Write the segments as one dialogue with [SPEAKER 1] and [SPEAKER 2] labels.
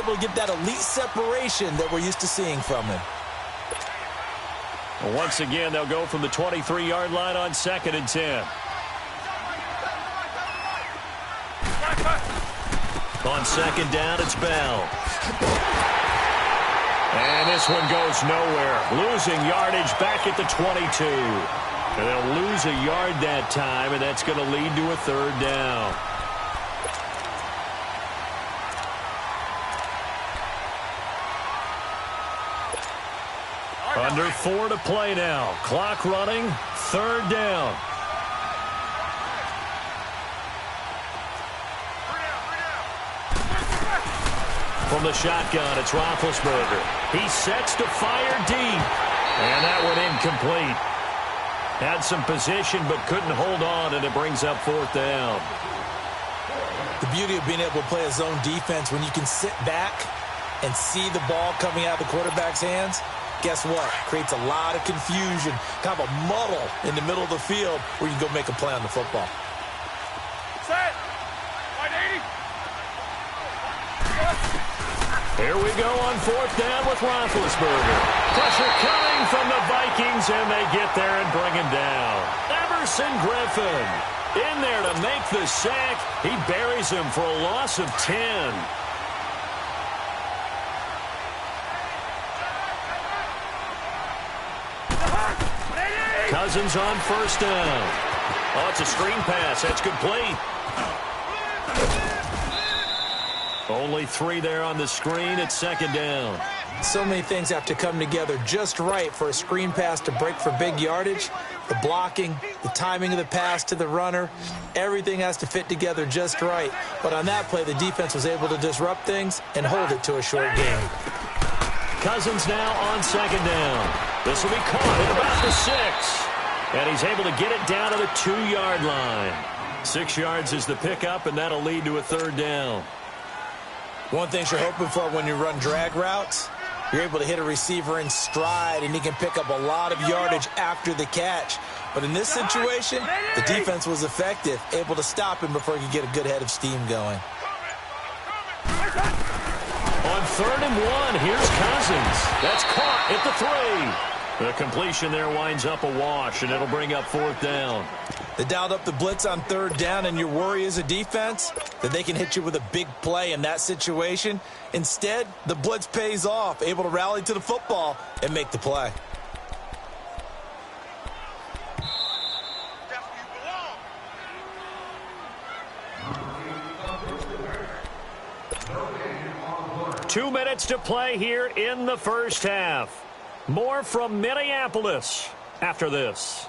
[SPEAKER 1] able to get that elite separation that we're used to seeing from him.
[SPEAKER 2] Well, once again, they'll go from the 23-yard line on 2nd and 10. On 2nd down, it's Bell. And this one goes nowhere. Losing yardage back at the 22. And they'll lose a yard that time, and that's going to lead to a 3rd down. Under 4 to play now. Clock running. 3rd down. From the shotgun, it's Roethlisberger. He sets to fire deep. And that one incomplete. Had some position but couldn't hold on, and it brings up 4th down.
[SPEAKER 1] The beauty of being able to play a zone defense when you can sit back and see the ball coming out of the quarterback's hands, guess what? Creates a lot of confusion, kind of a muddle in the middle of the field where you can go make a play on the football.
[SPEAKER 3] Set. 180.
[SPEAKER 2] Here we go on 4th down with Roethlisberger. Pressure coming from the Vikings, and they get there and bring him down. Everson Griffin in there to make the sack. He buries him for a loss of 10. Cousins on 1st down. Oh, it's a screen pass. That's complete. Only 3 there on the screen. It's 2nd down.
[SPEAKER 1] So many things have to come together just right for a screen pass to break for big yardage. The blocking, the timing of the pass to the runner, everything has to fit together just right. But on that play, the defense was able to disrupt things and hold it to a short game.
[SPEAKER 2] Cousins now on 2nd down. This will be caught at about the 6. And he's able to get it down to the 2-yard line. 6 yards is the pickup, and that'll lead to a 3rd down.
[SPEAKER 1] One thing you're hoping for when you run drag routes, you're able to hit a receiver in stride, and he can pick up a lot of yardage after the catch. But in this situation, the defense was effective, able to stop him before he could get a good head of steam going.
[SPEAKER 2] On 3rd and 1, here's Cousins. That's caught at the 3. The completion there winds up a wash, and it'll bring up 4th down.
[SPEAKER 1] They dialed up the blitz on 3rd down, and your worry as a defense that they can hit you with a big play in that situation. Instead, the blitz pays off, able to rally to the football and make the play.
[SPEAKER 2] Two minutes to play here in the first half. More from Minneapolis after this.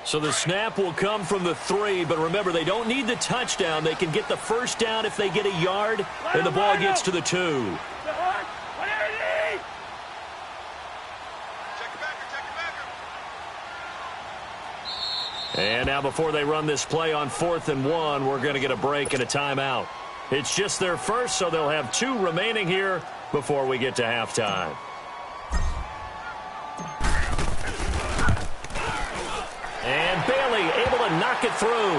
[SPEAKER 2] So the snap will come from the 3, but remember, they don't need the touchdown. They can get the 1st down if they get a yard, and the ball gets to the 2. And now before they run this play on 4th and 1, we're going to get a break and a timeout. It's just their first, so they'll have 2 remaining here before we get to halftime. And Bailey able to knock it through.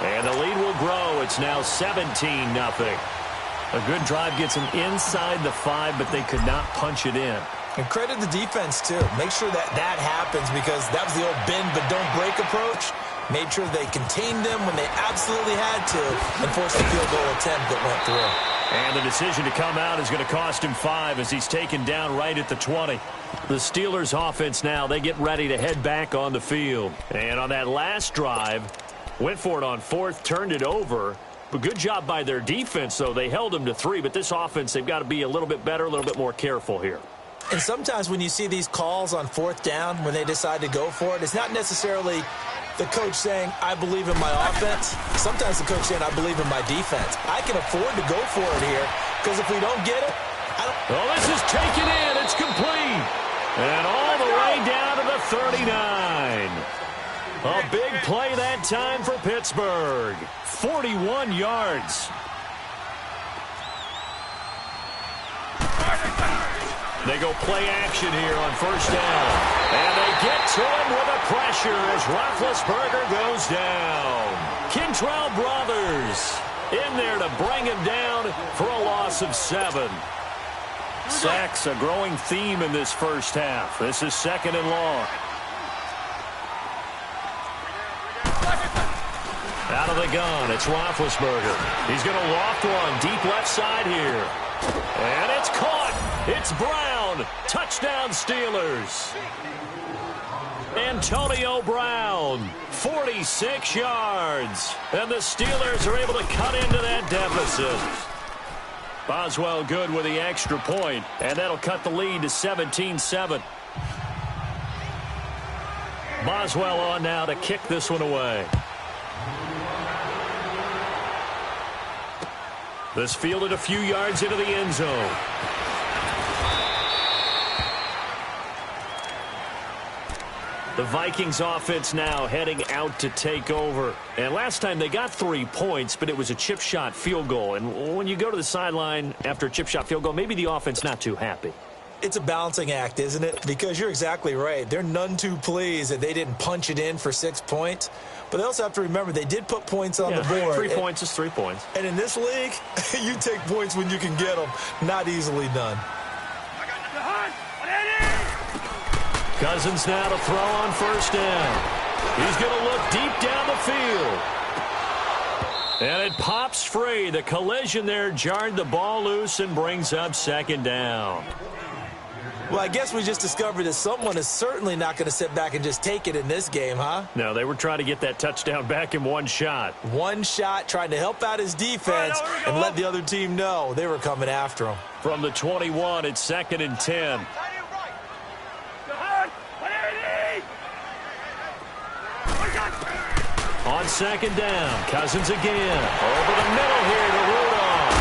[SPEAKER 2] And the lead will grow. It's now 17-0. A good drive gets them inside the 5, but they could not punch it in.
[SPEAKER 1] And credit the defense, too. Make sure that that happens, because that was the old bend but don't break approach. Made sure they contained them when they absolutely had to and forced the field goal attempt that went through.
[SPEAKER 2] And the decision to come out is going to cost him 5 as he's taken down right at the 20. The Steelers offense now, they get ready to head back on the field. And on that last drive, went for it on 4th, turned it over. But good job by their defense, though. They held them to 3, but this offense, they've got to be a little bit better, a little bit more careful here.
[SPEAKER 1] And sometimes when you see these calls on 4th down, when they decide to go for it, it's not necessarily the coach saying, I believe in my offense. Sometimes the coach saying, I believe in my defense. I can afford to go for it here, because if we don't get it, I don't...
[SPEAKER 2] Well, this is taken in. It's complete. And all the way down to the 39. A big play that time for Pittsburgh. 41 yards. They go play action here on first down. And they get to him with a pressure as Roethlisberger goes down. Kentrell Brothers in there to bring him down for a loss of 7. Sacks a growing theme in this first half. This is 2nd and long. Out of the gun, it's Roethlisberger. He's going to loft one deep left side here. And it's caught. It's Brown. Touchdown Steelers. Antonio Brown, 46 yards. And the Steelers are able to cut into that deficit. Boswell good with the extra point, and that'll cut the lead to 17-7. Boswell on now to kick this one away. This fielded a few yards into the end zone. The Vikings offense now heading out to take over. And last time they got 3 points, but it was a chip shot field goal. And when you go to the sideline after a chip shot field goal, maybe the offense not too happy.
[SPEAKER 1] It's a balancing act, isn't it? Because you're exactly right. They're none too pleased that they didn't punch it in for 6 points. But they also have to remember they did put points on the board.
[SPEAKER 2] 3 points is 3 points.
[SPEAKER 1] And in this league, you take points when you can get them. Not easily done.
[SPEAKER 2] Cousins now to throw on first down. He's going to look deep down the field. And it pops free. The collision there jarred the ball loose and brings up 2nd down.
[SPEAKER 1] Well, I guess we just discovered that someone is certainly not going to sit back and just take it in this game, huh?
[SPEAKER 2] No, they were trying to get that touchdown back in one shot.
[SPEAKER 1] One shot, trying to help out his defense and let the other team know they were coming after him.
[SPEAKER 2] From the 21, it's 2nd and 10. On 2nd down, Cousins again. Over the middle here to Rudolph.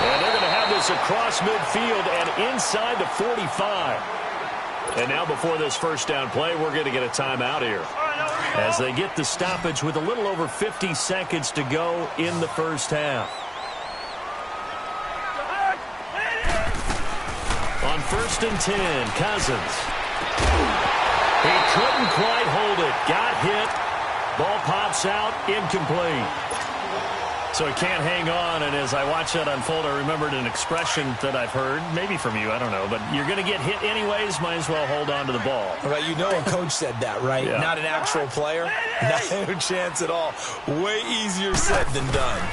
[SPEAKER 2] And they're going to have this across midfield and inside the 45. And now before this first down play, we're going to get a timeout here. As they get the stoppage with a little over 50 seconds to go in the first half. On 1st and 10, Cousins. He couldn't quite hold it. Got hit. Ball pops out, incomplete. So he can't hang on, and as I watch that unfold, I remembered an expression that I've heard, maybe from you, I don't know, but you're going to get hit anyways, might as well hold on to the ball.
[SPEAKER 1] All right, you know a coach said that, right?
[SPEAKER 2] Yeah.
[SPEAKER 1] Not an actual player. No chance at all. Way easier said than done.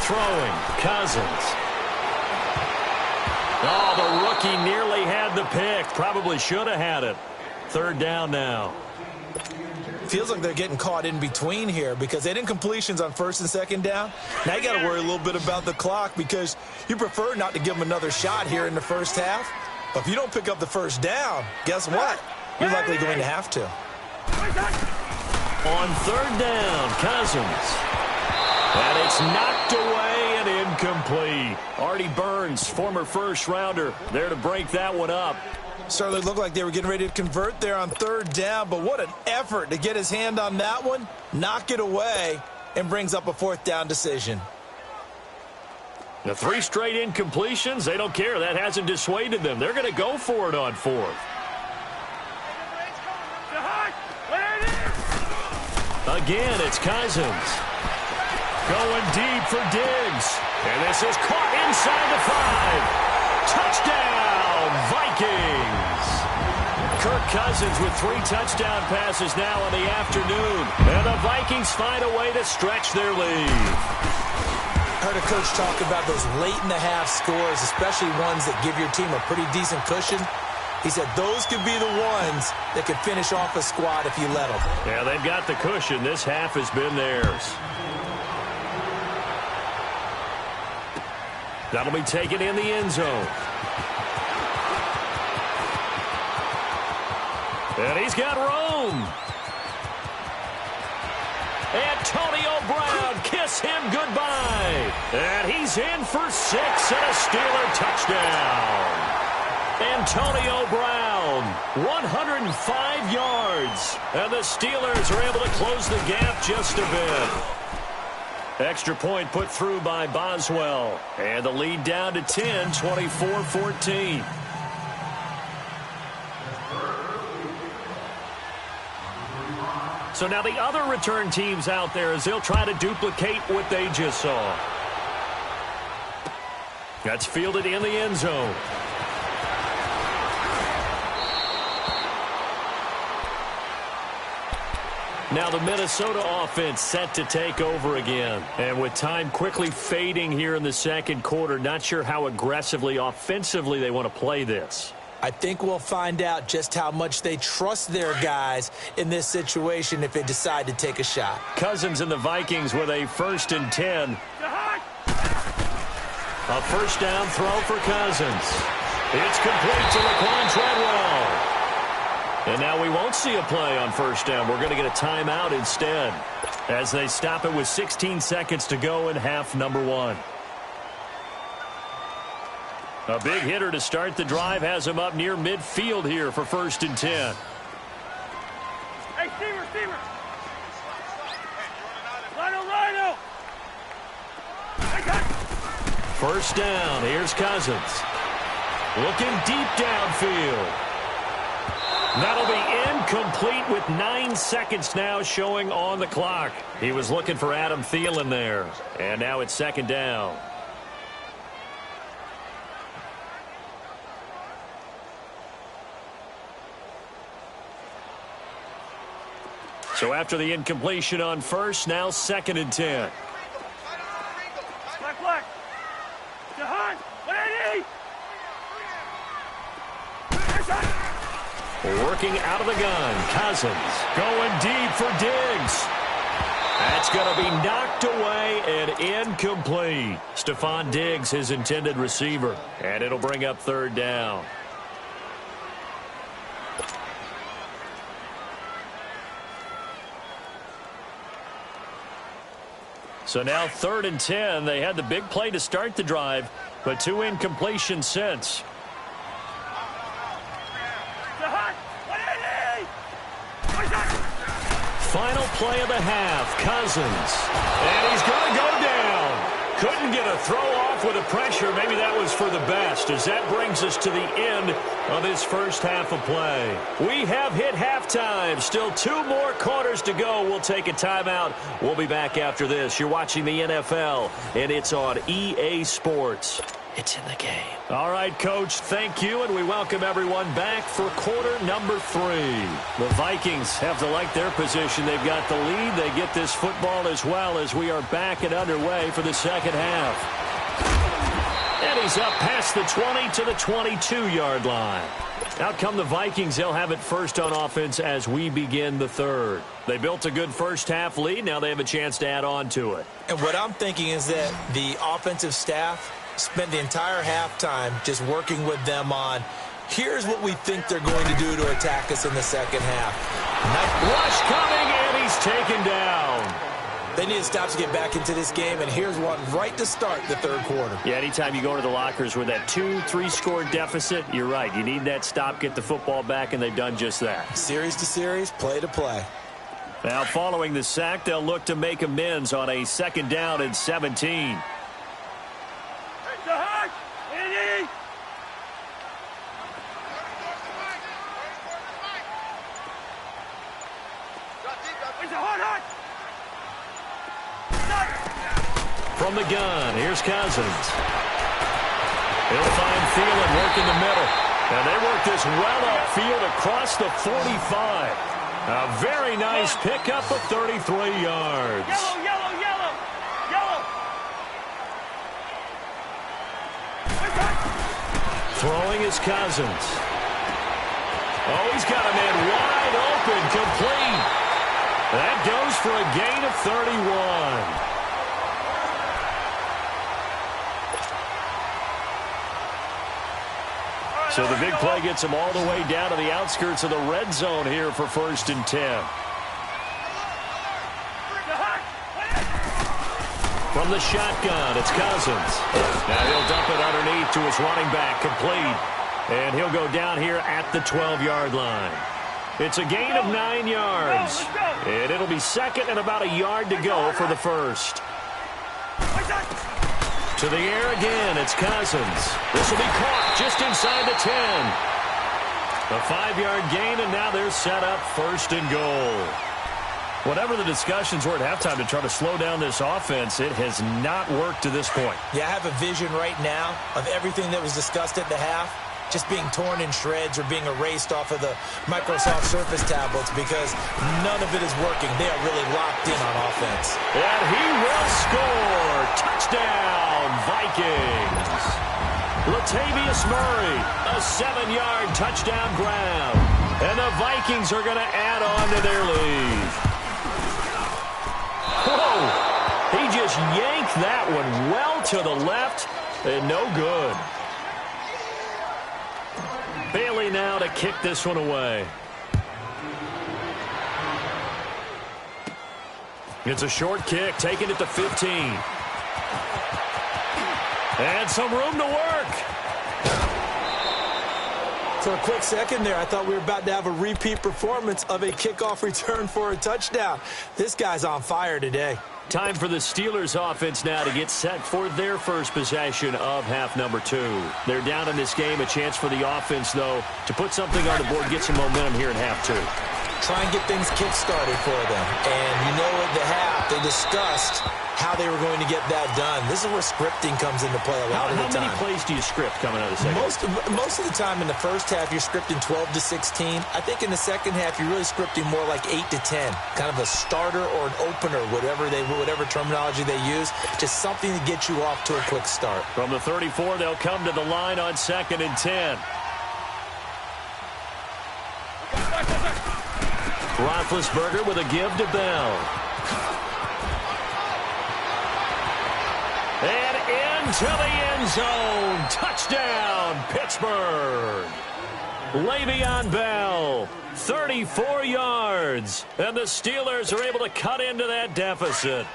[SPEAKER 2] Throwing, Cousins. Oh, the rookie nearly had the pick. Probably should have had it. 3rd down now.
[SPEAKER 1] Feels like they're getting caught in between here because they didn't completions on 1st and 2nd down. Now you got to worry a little bit about the clock because you prefer not to give them another shot here in the first half. But if you don't pick up the first down, guess what? You're likely going to have to.
[SPEAKER 2] On 3rd down, Cousins. And it's knocked away and incomplete. Artie Burns, former first-rounder, there to break that one up.
[SPEAKER 1] Certainly looked like they were getting ready to convert there on 3rd down, but what an effort to get his hand on that one, knock it away, and brings up a 4th down decision.
[SPEAKER 2] The 3 straight incompletions, they don't care. That hasn't dissuaded them. They're going to go for it on 4th. Again, it's Cousins. Going deep for Diggs. And this is caught inside the 5. Touchdown, Vikings. Kirk Cousins with 3 touchdown passes now in the afternoon. And the Vikings find a way to stretch their lead.
[SPEAKER 1] Heard a coach talk about those late-in-the-half scores, especially ones that give your team a pretty decent cushion. He said those could be the ones that could finish off a squad if you let them.
[SPEAKER 2] Yeah, they've got the cushion. This half has been theirs. That'll be taken in the end zone. And he's got room. Antonio Brown, kiss him goodbye. And he's in for 6 and a Steeler touchdown. Antonio Brown, 105 yards. And the Steelers are able to close the gap just a bit. Extra point put through by Boswell. And the lead down to 10, 24-14. So now the other return teams out there as they'll try to duplicate what they just saw. That's fielded in the end zone. Now the Minnesota offense set to take over again. And with time quickly fading here in the second quarter, not sure how aggressively, offensively they want to play this.
[SPEAKER 1] I think we'll find out just how much they trust their guys in this situation if they decide to take a shot.
[SPEAKER 2] Cousins and the Vikings with a 1st and 10. A first down throw for Cousins. It's complete to Laquan Treadwell. And now we won't see a play on first down. We're going to get a timeout instead as they stop it with 16 seconds to go in half number 1. A big hitter to start the drive has him up near midfield here for 1st and 10.
[SPEAKER 3] Hey, Steamer. Rhino.
[SPEAKER 2] First down. Here's Cousins. Looking deep downfield. That'll be incomplete with 9 seconds now showing on the clock. He was looking for Adam Thielen there. And now it's 2nd down. So after the incompletion on first, now 2nd and 10.
[SPEAKER 3] Black. Jahan, 180.
[SPEAKER 2] Working out of the gun. Cousins going deep for Diggs. That's going to be knocked away and incomplete. Stephon Diggs, his intended receiver. And it'll bring up 3rd down. So now 3rd and 10. They had the big play to start the drive, but 2 incompletions since. Final play of the half. Cousins. And he's going to go down. Couldn't get a throw off with the pressure. Maybe that was for the best as that brings us to the end of this first half of play. We have hit halftime. Still 2 more quarters to go. We'll take a timeout. We'll be back after this. You're watching the NFL, and it's on EA Sports. It's in the game. All right, Coach, thank you, and we welcome everyone back for quarter number 3. The Vikings have to like their position. They've got the lead. They get this football as well as we are back and underway for the second half. And he's up past the 20 to the 22-yard line. Out come the Vikings. They'll have it first on offense as we begin the third. They built a good first-half lead. Now they have a chance to add on to it.
[SPEAKER 1] And what I'm thinking is that the offensive staff spent the entire halftime just working with them on, here's what we think they're going to do to attack us in the second half.
[SPEAKER 2] Rush coming, and he's taken down.
[SPEAKER 1] They need to stop to get back into this game, and here's one right to start the third quarter.
[SPEAKER 2] Yeah, anytime you go to the lockers with that 2-3 score deficit, you're right. You need that stop, get the football back, and they've done just that.
[SPEAKER 1] Series to series, play to play.
[SPEAKER 2] Now, following the sack, they'll look to make amends on a 2nd down and 17. From the gun, here's Cousins. He'll find Thielen working the middle. And they work this well upfield across the 45. A very nice pickup of 33 yards.
[SPEAKER 3] Yellow.
[SPEAKER 2] Throwing is Cousins. Oh, he's got a man wide open, complete. That goes for a gain of 31. So the big play gets him all the way down to the outskirts of the red zone here for 1st and 10. From the shotgun, it's Cousins. Now he'll dump it underneath to his running back, complete. And he'll go down here at the 12-yard line. It's a gain of 9 yards. And it'll be second and about a yard to go for the first. To the air again, it's Cousins. This will be caught just inside the 10. A 5-yard gain, and now they're set up first and goal. Whatever the discussions were at halftime to try to slow down this offense, it has not worked to this point.
[SPEAKER 1] Yeah, I have a vision right now of everything that was discussed at the half just being torn in shreds or being erased off of the Microsoft Surface tablets because none of it is working. They are really locked in on offense.
[SPEAKER 2] And he will score. Touchdown, Vikings. Latavius Murray, a 7-yard touchdown grab. And the Vikings are going to add on to their lead. Whoa! He just yanked that one well to the left and no good. Bailey now to kick this one away. It's a short kick, taking it to 15. And some room to work.
[SPEAKER 1] For a quick second there, I thought we were about to have a repeat performance of a kickoff return for a touchdown. This guy's on fire today.
[SPEAKER 2] Time for the Steelers offense now to get set for their first possession of half number 2. They're down in this game. A chance for the offense, though, to put something on the board, get some momentum here in half 2.
[SPEAKER 1] Try and get things kick-started for them. And you know at the half, they discussed how they were going to get that done. This is where scripting comes into play a lot of the time.
[SPEAKER 2] How many plays do you script coming out of the second?
[SPEAKER 1] Most of the time in the first half, you're scripting 12 to 16. I think in the second half, you're really scripting more like 8 to 10. Kind of a starter or an opener, whatever terminology they use. Just something to get you off to a quick start.
[SPEAKER 2] From the 34, they'll come to the line on 2nd and 10. Roethlisberger with a give to Bell. And into the end zone. Touchdown, Pittsburgh. Le'Veon Bell, 34 yards. And the Steelers are able to cut into that deficit.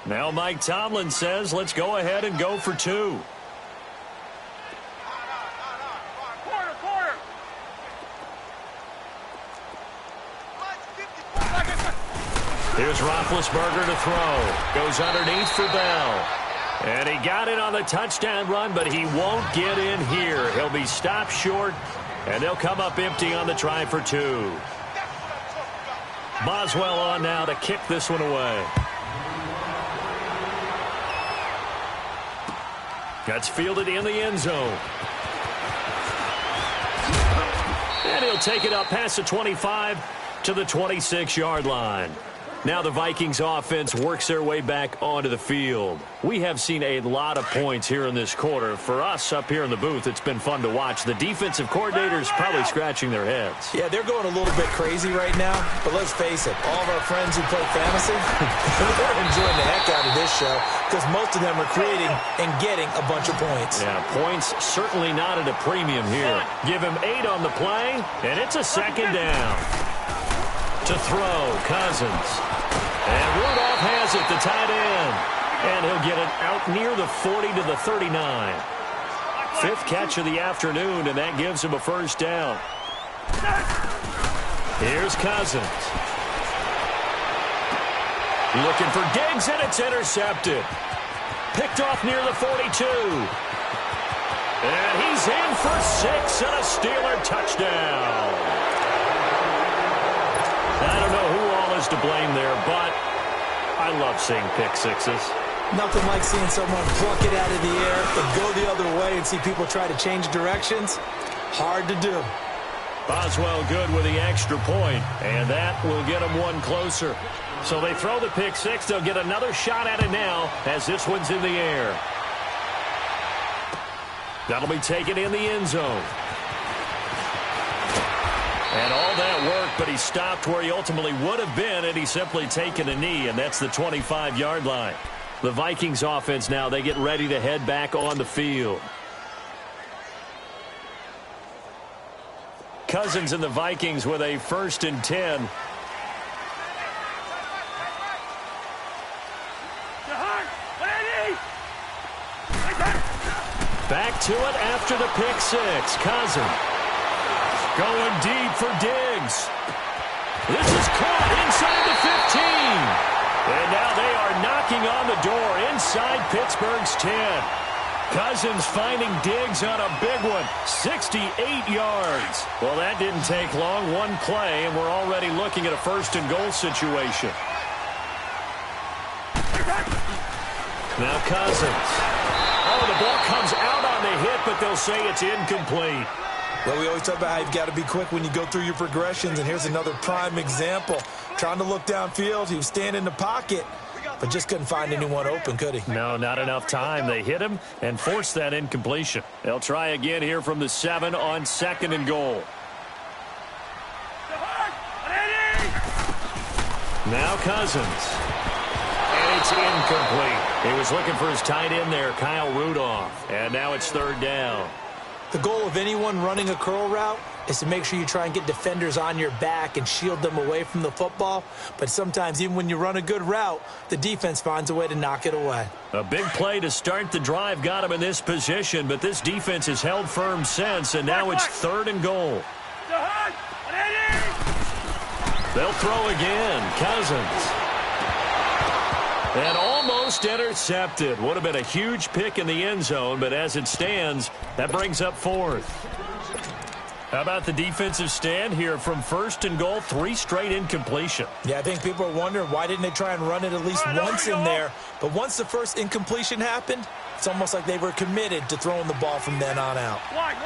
[SPEAKER 2] Now Mike Tomlin says, let's go ahead and go for 2. Here's Roethlisberger to throw. Goes underneath for Bell. And he got it on the touchdown run, but he won't get in here. He'll be stopped short, and they'll come up empty on the try for 2. Boswell on now to kick this one away. That's fielded in the end zone. And he'll take it up past the 25 to the 26-yard line. Now the Vikings offense works their way back onto the field. We have seen a lot of points here in this quarter. For us up here in the booth, it's been fun to watch. The defensive coordinators probably scratching their heads.
[SPEAKER 1] Yeah, they're going a little bit crazy right now. But let's face it, all of our friends who play fantasy, they're enjoying the heck out of this show because most of them are creating and getting a bunch of points.
[SPEAKER 2] Yeah, points certainly not at a premium here. Give him 8 on the play, and it's a 2nd down. To throw, Cousins. And Rudolph has it, the tight end. And he'll get it out near the 40 to the 39. 5th catch of the afternoon, and that gives him a first down. Here's Cousins. Looking for Diggs, and it's intercepted. Picked off near the 42. And he's in for 6 and a Steeler touchdown. I don't know who all is to blame there, but I love seeing pick sixes.
[SPEAKER 1] Nothing like seeing someone pluck it out of the air and go the other way and see people try to change directions. Hard to do.
[SPEAKER 2] Boswell good with the extra point, and that will get them one closer. So they throw the pick six. They'll get another shot at it now as this one's in the air. That'll be taken in the end zone. And all that worked, but he stopped where he ultimately would have been, and he's simply taken a knee, and that's the 25-yard line. The Vikings offense now, they get ready to head back on the field. Cousins and the Vikings with a 1st and 10. Back to it after the pick six. Cousins going deep for Diggs. This is caught inside the 15. And now they are knocking on the door inside Pittsburgh's 10. Cousins finding Diggs on a big one. 68 yards. Well, that didn't take long. One play, and we're already looking at a first-and-goal situation. Now Cousins. Oh, the ball comes out on the hit, but they'll say it's incomplete.
[SPEAKER 1] Well, we always talk about how you've got to be quick when you go through your progressions, and here's another prime example. Trying to look downfield, he was standing in the pocket, but just couldn't find anyone open, could he?
[SPEAKER 2] No, not enough time. They hit him and forced that incompletion. They'll try again here from the 7 on 2nd and goal. Now Cousins. And it's incomplete. He was looking for his tight end there, Kyle Rudolph. And now it's 3rd down.
[SPEAKER 1] The goal of anyone running a curl route is to make sure you try and get defenders on your back and shield them away from the football. But sometimes even when you run a good route, the defense finds a way to knock it away.
[SPEAKER 2] A big play to start the drive got him in this position, but this defense has held firm since, and now it's 3rd and goal. They'll throw again. Cousins. And almost intercepted. Would have been a huge pick in the end zone, but as it stands, that brings up 4th. How about the defensive stand here from 1st and goal, 3 straight incompletion?
[SPEAKER 1] Yeah, I think people are wondering why didn't they try and run it at least once in there. But once the first incompletion happened, it's almost like they were committed to throwing the ball from then on out.
[SPEAKER 3] Wide.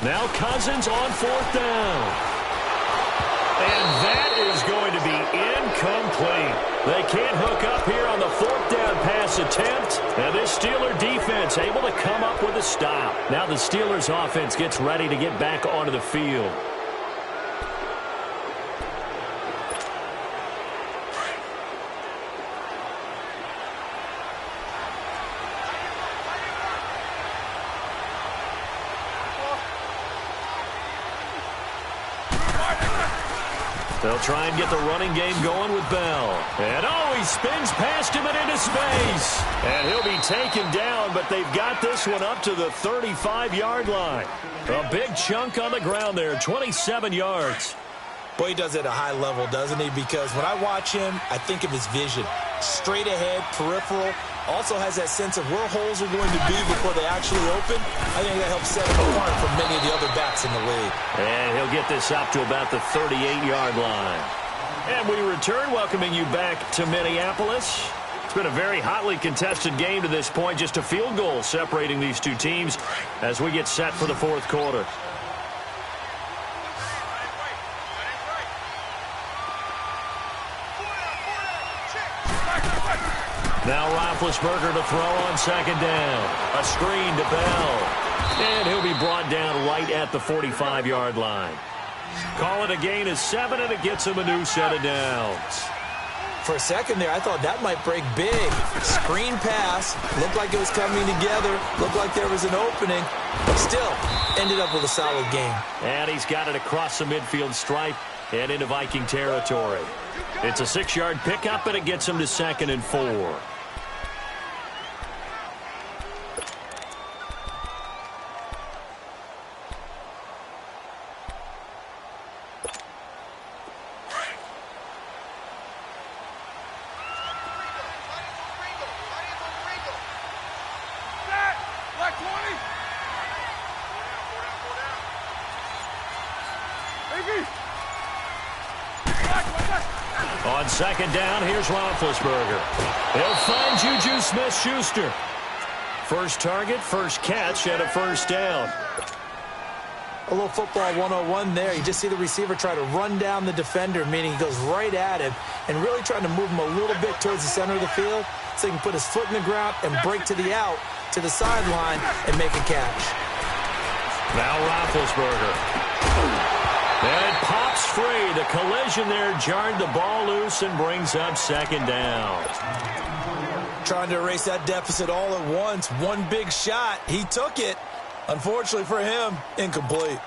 [SPEAKER 2] Now Cousins on 4th down. And that is going to be incomplete. They can't hook up here on the 4th down pass attempt. And this Steeler defense able to come up with a stop. Now the Steelers offense gets ready to get back onto the field. They'll try and get the running game going with Bell. And, oh, he spins past him and into space. And he'll be taken down, but they've got this one up to the 35-yard line. A big chunk on the ground there, 27 yards.
[SPEAKER 1] Boy, he does it at a high level, doesn't he? Because when I watch him, I think of his vision. Straight ahead, peripheral. Also has that sense of where holes are going to be before they actually open. I think that helps set him apart from many of the other backs in the league.
[SPEAKER 2] And he'll get this up to about the 38-yard line. And we return, welcoming you back to Minneapolis. It's been a very hotly contested game to this point. Just a field goal separating these two teams as we get set for the 4th quarter. Now Roethlisberger to throw on 2nd down. A screen to Bell. And he'll be brought down right at the 45-yard line. Call it a gain of 7, and it gets him a new set of downs.
[SPEAKER 1] For a second there, I thought that might break big. Screen pass. Looked like it was coming together. Looked like there was an opening. Still, ended up with a solid game.
[SPEAKER 2] And he's got it across the midfield stripe and into Viking territory. It's a 6-yard pickup, and it gets him to 2nd and 4. On 2nd down, here's Roethlisberger. He'll find Juju Smith-Schuster. First target, first catch, and a 1st down.
[SPEAKER 1] A little football 101 there. You just see the receiver try to run down the defender, meaning he goes right at him and really trying to move him a little bit towards the center of the field so he can put his foot in the ground and break to the out, to the sideline, and make a catch.
[SPEAKER 2] Now Roethlisberger. And it pops free. The collision there jarred the ball loose and brings up 2nd down.
[SPEAKER 1] Trying to erase that deficit all at once. One big shot. He took it. Unfortunately for him, incomplete.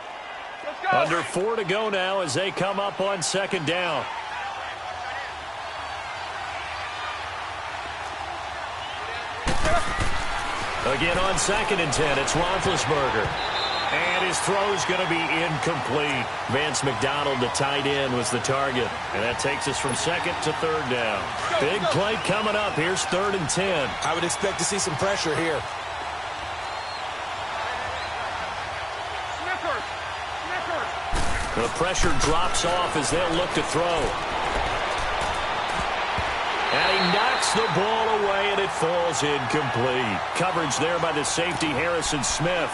[SPEAKER 2] Under 4 to go now as they come up on 2nd down. Again on 2nd and 10, it's Roethlisberger. And his throw's going to be incomplete. Vance McDonald, the tight end, was the target. And that takes us from 2nd to 3rd down. Big play coming up. Here's 3rd and 10.
[SPEAKER 1] I would expect to see some pressure here.
[SPEAKER 2] The pressure drops off as they'll look to throw. And he knocks the ball away, and it falls incomplete. Coverage there by the safety, Harrison Smith.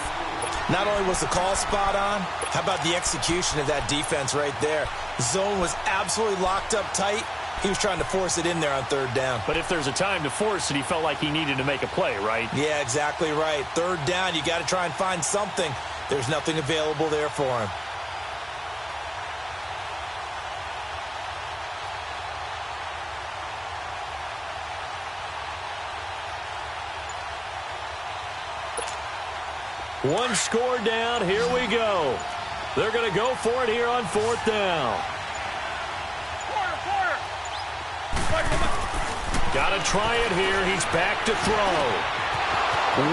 [SPEAKER 1] Not only was the call spot on, how about the execution of that defense right there? The zone was absolutely locked up tight. He was trying to force it in there on 3rd down.
[SPEAKER 2] But if there's a time to force it, he felt like he needed to make a play, right?
[SPEAKER 1] Yeah, exactly right. 3rd down, you got to try and find something. There's nothing available there for him.
[SPEAKER 2] One score down. Here we go. They're going to go for it here on 4th down. Got to try it here. He's back to throw.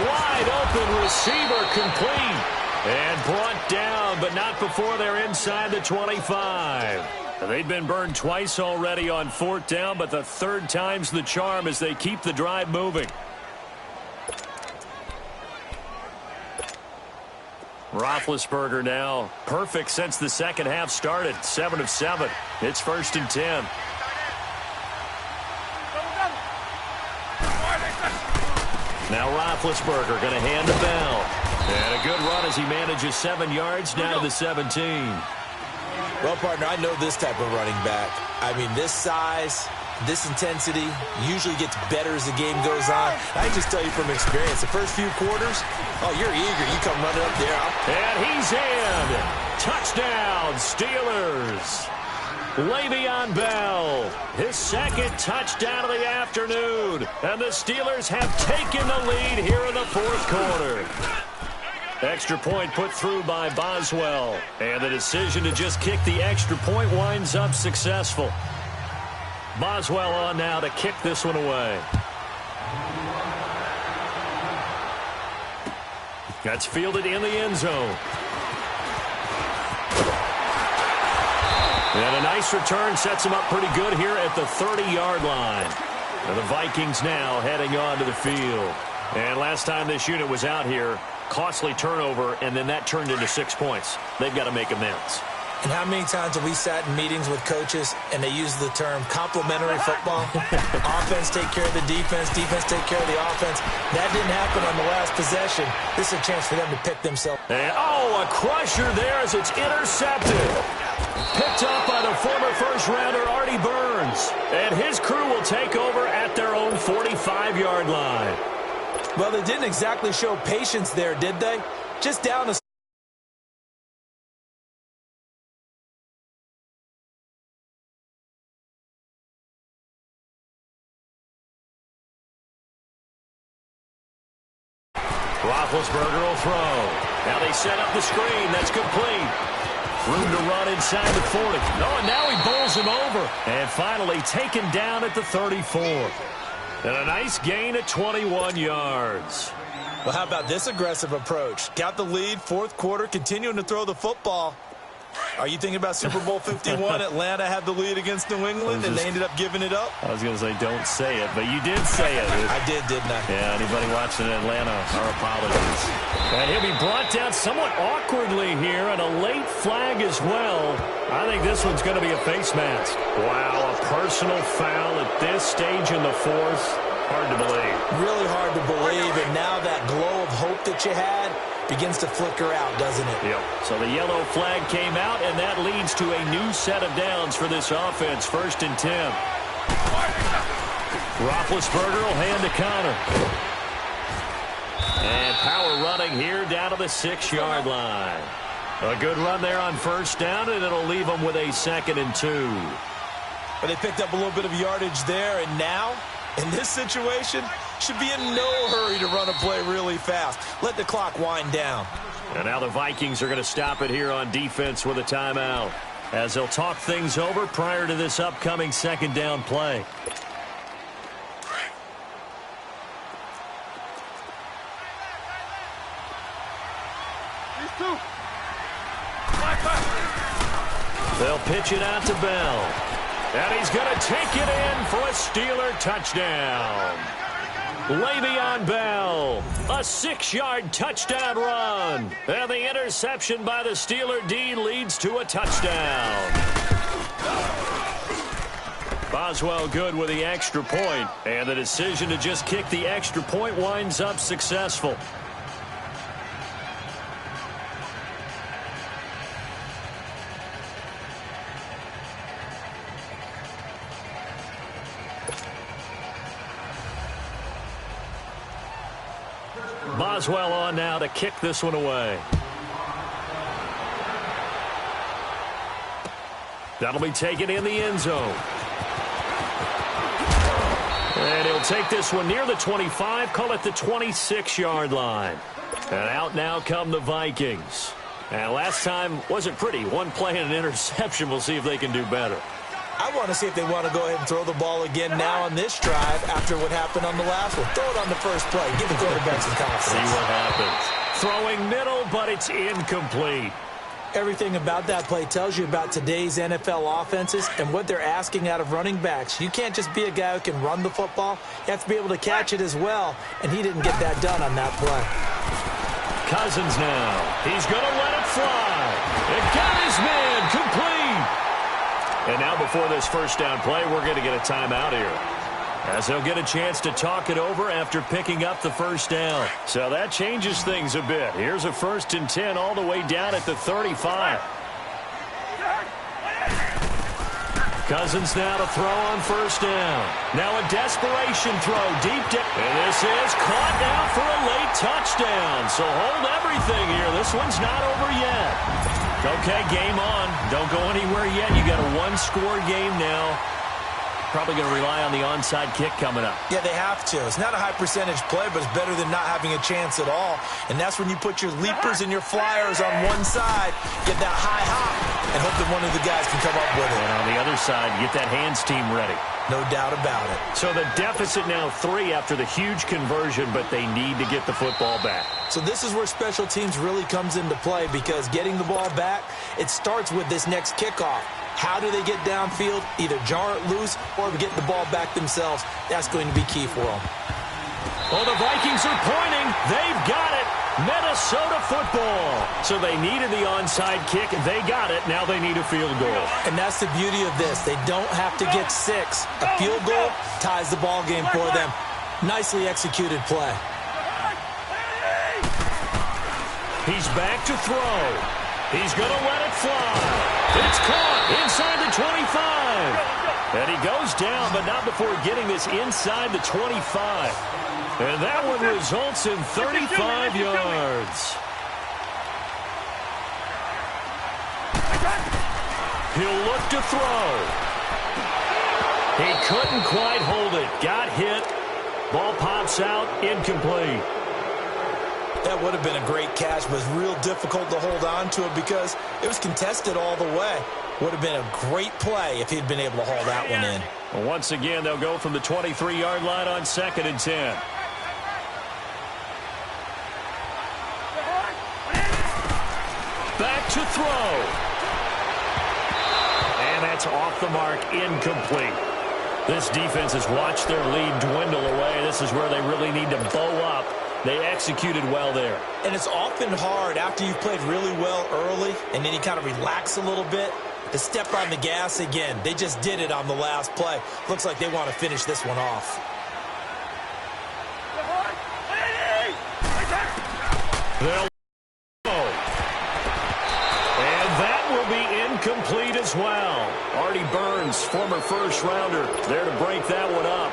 [SPEAKER 2] Wide open receiver, complete. And brought down, but not before they're inside the 25. They've been burned twice already on 4th down, but the 3rd time's the charm as they keep the drive moving. Roethlisberger now perfect since the 2nd half started. 7 of 7. It's 1st and 10. Now Roethlisberger going to hand the bell. And a good run as he manages 7 yards down to the 17.
[SPEAKER 1] Well, partner, I know this type of running back. I mean, this size, this intensity usually gets better as the game goes on. I can just tell you from experience, the first few quarters, oh, you're eager. You come running up there.
[SPEAKER 2] And he's in. Touchdown, Steelers. Le'Veon Bell, his 2nd touchdown of the afternoon. And the Steelers have taken the lead here in the 4th quarter. Extra point put through by Boswell. And the decision to just kick the extra point winds up successful. Boswell on now to kick this one away. That's fielded in the end zone. And a nice return sets him up pretty good here at the 30-yard line. And the Vikings now heading on to the field. And last time this unit was out here, costly turnover, and then that turned into 6 points. They've got to make amends.
[SPEAKER 1] And how many times have we sat in meetings with coaches and they use the term complementary football? Offense take care of the defense, defense take care of the offense. That didn't happen on the last possession. This is a chance for them to pick themselves.
[SPEAKER 2] And, oh, a crusher there as it's intercepted. Picked up by the former first-rounder Artie Burns. And his crew will take over at their own 45-yard line.
[SPEAKER 1] Well, they didn't exactly show patience there, did they? Just down a
[SPEAKER 2] Roethlisberger will throw. Now they set up the screen. That's complete. Room to run inside the 40. Oh, and now he bowls him over. And finally taken down at the 34. And a nice gain at 21 yards.
[SPEAKER 1] Well, how about this aggressive approach? Got the lead, 4th quarter, continuing to throw the football. Are you thinking about Super Bowl 51? Atlanta had the lead against New England, and they ended up giving it up?
[SPEAKER 2] I was going to say, don't say it, but you did say it.
[SPEAKER 1] I did, didn't I?
[SPEAKER 2] Yeah, anybody watching Atlanta, our apologies. And he'll be brought down somewhat awkwardly here, and a late flag as well. I think this one's going to be a face mask. Wow, a personal foul at this stage in the 4th. Hard to believe.
[SPEAKER 1] Really hard to believe, and now that glow of hope that you had begins to flicker out, doesn't it?
[SPEAKER 2] Yep. So the yellow flag came out, and that leads to a new set of downs for this offense. 1st and 10. Roethlisberger will hand to Connor. And power running here down to the 6-yard line. A good run there on 1st down, and it'll leave them with a 2nd and 2.
[SPEAKER 1] But they picked up a little bit of yardage there, and now, in this situation, should be in no hurry to run a play really fast. Let the clock wind down.
[SPEAKER 2] And now the Vikings are going to stop it here on defense with a timeout, as they'll talk things over prior to this upcoming 2nd down play. They'll pitch it out to Bell. And he's going to take it in for a Steeler touchdown. Le'Veon Bell, a 6-yard touchdown run. And the interception by the Steeler D leads to a touchdown. Boswell good with the extra point. And the decision to just kick the extra point winds up successful. Boswell on now to kick this one away. That'll be taken in the end zone. And he'll take this one near the 25, call it the 26-yard line. And out now come the Vikings. And last time wasn't pretty. One play and an interception. We'll see if they can do better.
[SPEAKER 1] I want to see if they want to go ahead and throw the ball again now on this drive after what happened on the last one. Throw it on the first play. Give the quarterback some confidence.
[SPEAKER 2] See what happens. Throwing middle, but it's incomplete.
[SPEAKER 1] Everything about that play tells you about today's NFL offenses and what they're asking out of running backs. You can't just be a guy who can run the football. You have to be able to catch it as well, and he didn't get that done on that play.
[SPEAKER 2] Cousins now. He's going to let it fly. It got his man complete. And now before this first down play, we're going to get a timeout here, as they'll get a chance to talk it over after picking up the first down. So that changes things a bit. Here's a 1st and 10 all the way down at the 35. Cousins now to throw on first down. Now a desperation throw deep down. And this is caught now for a late touchdown. So hold everything here. This one's not over yet. Okay, game on. Don't go anywhere yet. You got a one-score game now. Probably going to rely on the onside kick coming up.
[SPEAKER 1] Yeah, they have to. It's not a high-percentage play, but it's better than not having a chance at all. And that's when you put your leapers and your flyers on one side, get that high hop, and hope that one of the guys can come up with it.
[SPEAKER 2] And on the other side, get that hands team ready.
[SPEAKER 1] No doubt about it.
[SPEAKER 2] So the deficit now 3 after the huge conversion, but they need to get the football back.
[SPEAKER 1] So this is where special teams really comes into play, because getting the ball back, it starts with this next kickoff. How do they get downfield? Either jar it loose or get the ball back themselves. That's going to be key for them.
[SPEAKER 2] Oh, the Vikings are pointing. They've got it. Minnesota football. So they needed the onside kick. They got it. Now they need a field goal.
[SPEAKER 1] And that's the beauty of this. They don't have to get 6. A field goal ties the ball game for them. Nicely executed play.
[SPEAKER 2] He's back to throw. He's going to let it fly. It's caught inside the 25. And he goes down, but not before getting this inside the 25. And that one results in 35 yards. He'll look to throw. He couldn't quite hold it. Got hit. Ball pops out. Incomplete.
[SPEAKER 1] That would have been a great catch, but it's real difficult to hold on to it because it was contested all the way. Would have been a great play if he'd been able to haul that one in.
[SPEAKER 2] Well, once again, they'll go from the 23-yard line on 2nd and 10. Back to throw. And that's off the mark, incomplete. This defense has watched their lead dwindle away. This is where they really need to bow up. They executed well there.
[SPEAKER 1] And it's often hard after you've played really well early and then you kind of relax a little bit to step on the gas again. They just did it on the last play. Looks like they want to finish this one off.
[SPEAKER 2] They'll go. And that will be incomplete as well. Artie Burns, former first-rounder, there to break that one up.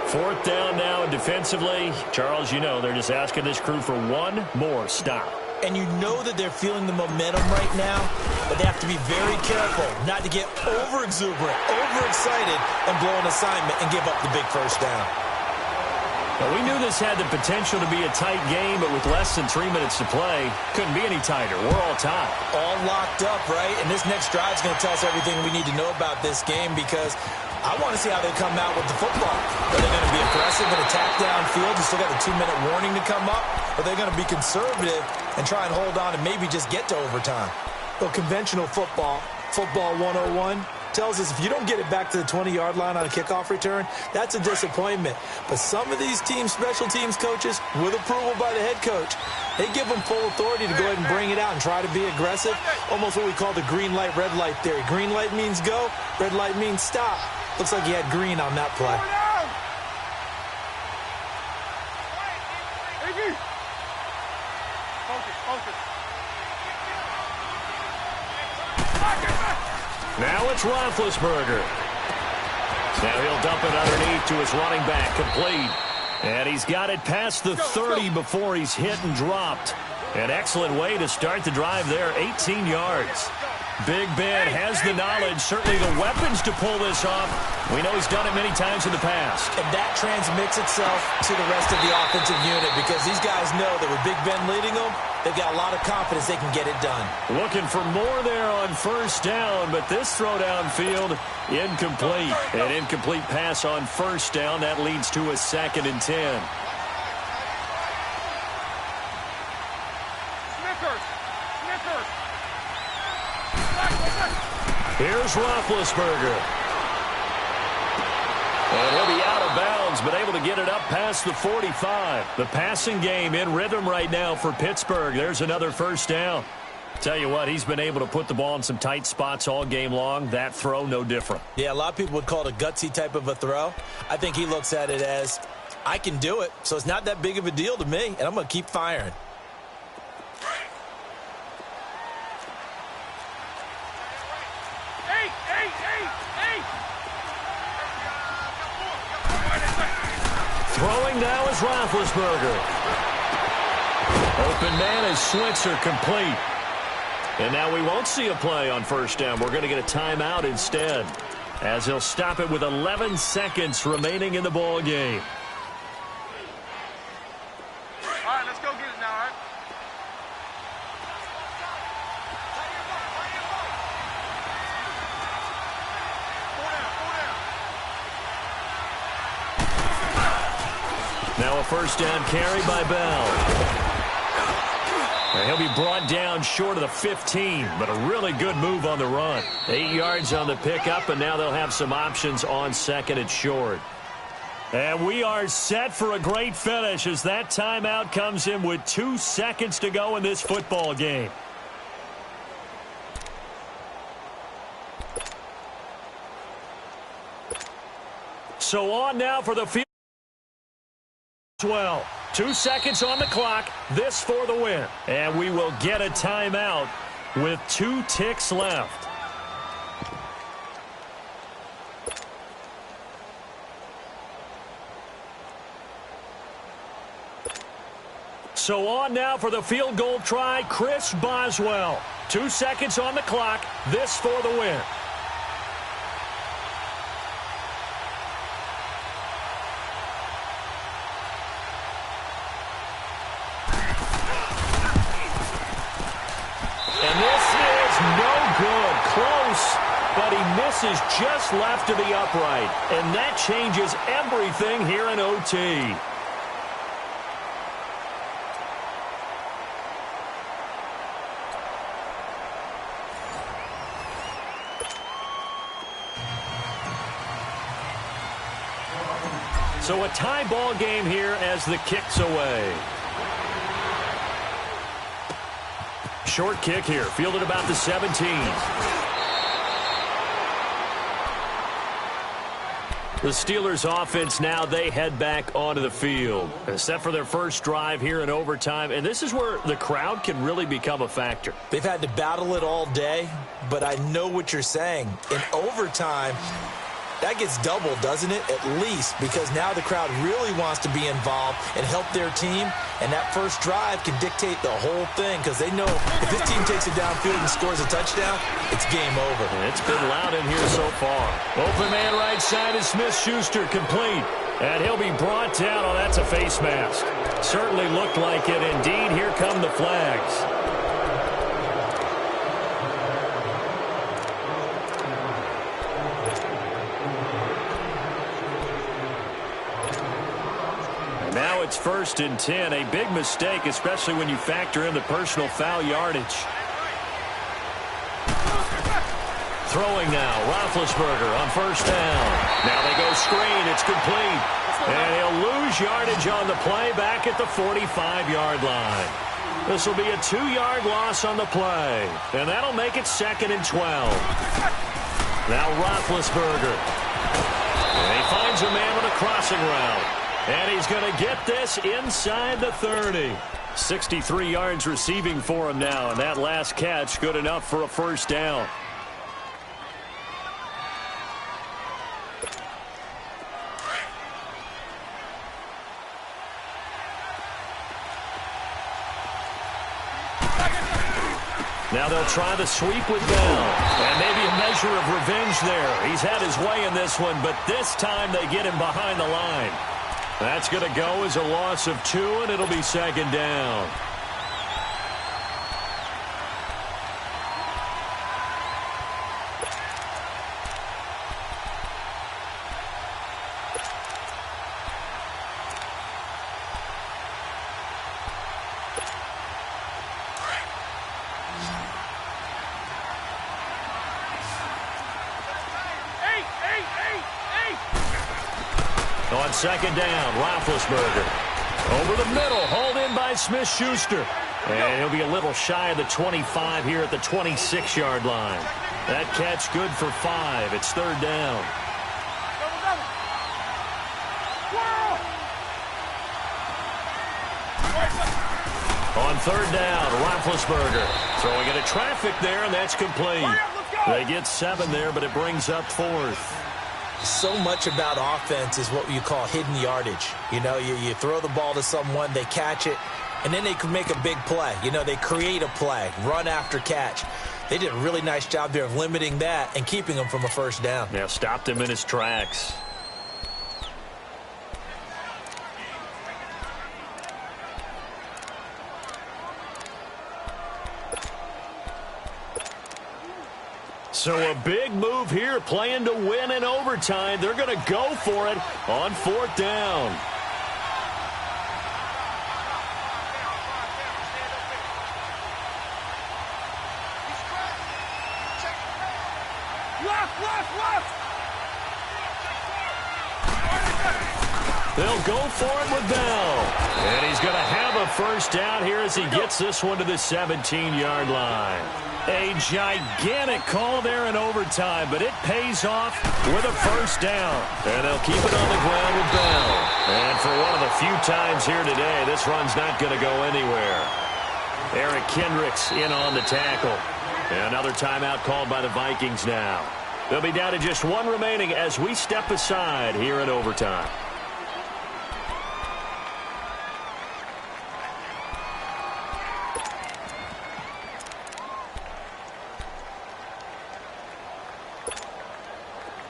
[SPEAKER 2] 4th down now, and defensively, Charles, you know, they're just asking this crew for one more stop.
[SPEAKER 1] And you know that they're feeling the momentum right now, but they have to be very careful not to get over-exuberant, over-excited, and blow an assignment and give up the big first down.
[SPEAKER 2] Well, we knew this had the potential to be a tight game, but with less than 3 minutes to play, couldn't be any tighter. We're all tied.
[SPEAKER 1] All locked up, right? And this next drive is going to tell us everything we need to know about this game because I want to see how they come out with the football. Are they going to be aggressive and attack downfield? You still got a 2-minute warning to come up? Or are they going to be conservative and try and hold on and maybe just get to overtime? Well, conventional football, Football 101 tells us if you don't get it back to the 20-yard line on a kickoff return, that's a disappointment. But some of these teams, special teams coaches, with approval by the head coach, they give them full authority to go ahead and bring it out and try to be aggressive, almost what we call the green light, red light theory. Green light means go, red light means stop. Looks like he had green on that play.
[SPEAKER 2] Now it's Roethlisberger. Now he'll dump it underneath to his running back, complete. And he's got it past the 30 before he's hit and dropped. An excellent way to start the drive there, 18 yards. Big Ben has the knowledge, certainly the weapons to pull this off. We know he's done it many times in the past.
[SPEAKER 1] And that transmits itself to the rest of the offensive unit because these guys know that with Big Ben leading them, they've got a lot of confidence they can get it done.
[SPEAKER 2] Looking for more there on first down, but this throw downfield, incomplete. An incomplete pass on first down. That leads to a 2nd and 10. Here's Roethlisberger. And he'll be out of bounds, but able to get it up past the 45. The passing game in rhythm right now for Pittsburgh. There's another first down. Tell you what, he's been able to put the ball in some tight spots all game long. That throw, no different.
[SPEAKER 1] Yeah, a lot of people would call it a gutsy type of a throw. I think he looks at it as, I can do it, so it's not that big of a deal to me, and I'm going to keep firing.
[SPEAKER 2] Throwing now is Roethlisberger. Open man is Switzer, complete. And now we won't see a play on first down. We're going to get a timeout instead, as he'll stop it with 11 seconds remaining in the ball game.
[SPEAKER 3] All right, let's go get it now, all right?
[SPEAKER 2] Now a first down carry by Bell. And he'll be brought down short of the 15, but a really good move on the run. 8 yards on the pickup, and now they'll have some options on 2nd and short. And we are set for a great finish as that timeout comes in with 2 seconds to go in this football game. So on now for the field. Well, 2 seconds on the clock. This for the win. And we will get a timeout with 2 ticks left. So on now for the field goal try, Chris Boswell. 2 seconds on the clock. This for the win. But he misses just left of the upright. And that changes everything here in OT. So a tie ball game here as the kick's away. Short kick here, fielded about the 17. The Steelers offense now, they head back onto the field. Set for their first drive here in overtime. And this is where the crowd can really become a factor.
[SPEAKER 1] They've had to battle it all day, but I know what you're saying. In overtime, that gets doubled, doesn't it? At least, because now the crowd really wants to be involved and help their team. And that first drive can dictate the whole thing because they know if this team takes it downfield and scores a touchdown, it's game over.
[SPEAKER 2] And it's been loud in here so far. Open man right side is Smith-Schuster, complete. And he'll be brought down. Oh, that's a face mask. Certainly looked like it. Indeed, here come the flags. Now it's 1st and 10. A big mistake, especially when you factor in the personal foul yardage. throwing now. Roethlisberger on first down. Now they go screen. It's complete. And he'll lose yardage on the play back at the 45-yard line. This will be a 2-yard loss on the play. And that'll make it 2nd and 12. Now Roethlisberger. And he finds a man with a crossing route. And he's going to get this inside the 30. 63 yards receiving for him now. And that last catch good enough for a first down. Now they'll try the sweep with Bell. And maybe a measure of revenge there. He's had his way in this one, but this time they get him behind the line. That's going to go as a loss of 2, and it'll be 2nd down. On 2nd down, Roethlisberger. Over the middle, hauled in by Smith-Schuster. And he'll be a little shy of the 25 here at the 26-yard line. That catch good for 5. It's 3rd down. On 3rd down, Roethlisberger throwing into traffic there, and that's complete. They get 7 there, but it brings up 4th.
[SPEAKER 1] So much about offense is what you call hidden yardage. You know, you throw the ball to someone, they catch it, and then they can make a big play. You know, they create a play, run after catch. They did a really nice job there of limiting that and keeping him from a first down.
[SPEAKER 2] Yeah, stopped him in his tracks. So a big move here, playing to win in overtime. They're going to go for it on 4th down. They'll go for it with Bell. And he's going to have a first down here as he gets this one to the 17-yard line. A gigantic call there in overtime, but it pays off with a first down. And they'll keep it on the ground with Bell. And for one of the few times here today, this run's not going to go anywhere. Eric Kendricks in on the tackle. And another timeout called by the Vikings now. They'll be down to just 1 remaining as we step aside here in overtime.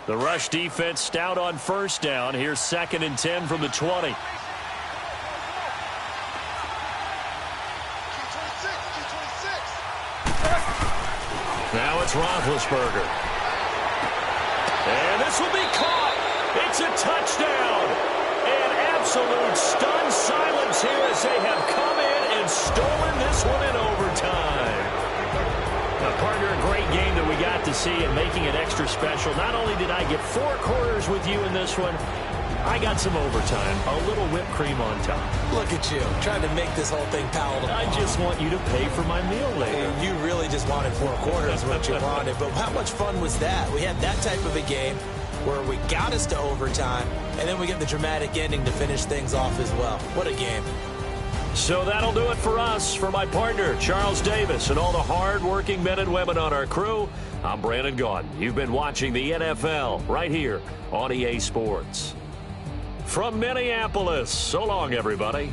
[SPEAKER 2] The rush defense stout on first down. Here's 2nd and 10 from the 20. Now it's Roethlisberger. And this will be caught. It's a touchdown. And absolute stunned silence here as they have come in and stolen this one in overtime. Now, partner, a great game that we got to see and making it extra special. Not only did I get 4 quarters with you in this one, I got some overtime, a little whipped cream on top.
[SPEAKER 1] Look at you, trying to make this whole thing palatable.
[SPEAKER 2] I just want you to pay for my meal later.
[SPEAKER 1] You really just wanted 4 quarters, what you wanted. But how much fun was that? We had that type of a game where we got us to overtime, and then we get the dramatic ending to finish things off as well. What a game.
[SPEAKER 2] So that'll do it for us. For my partner, Charles Davis, and all the hard-working men and women on our crew, I'm Brandon Gaudin. You've been watching the NFL right here on EA Sports. From Minneapolis, so long, everybody.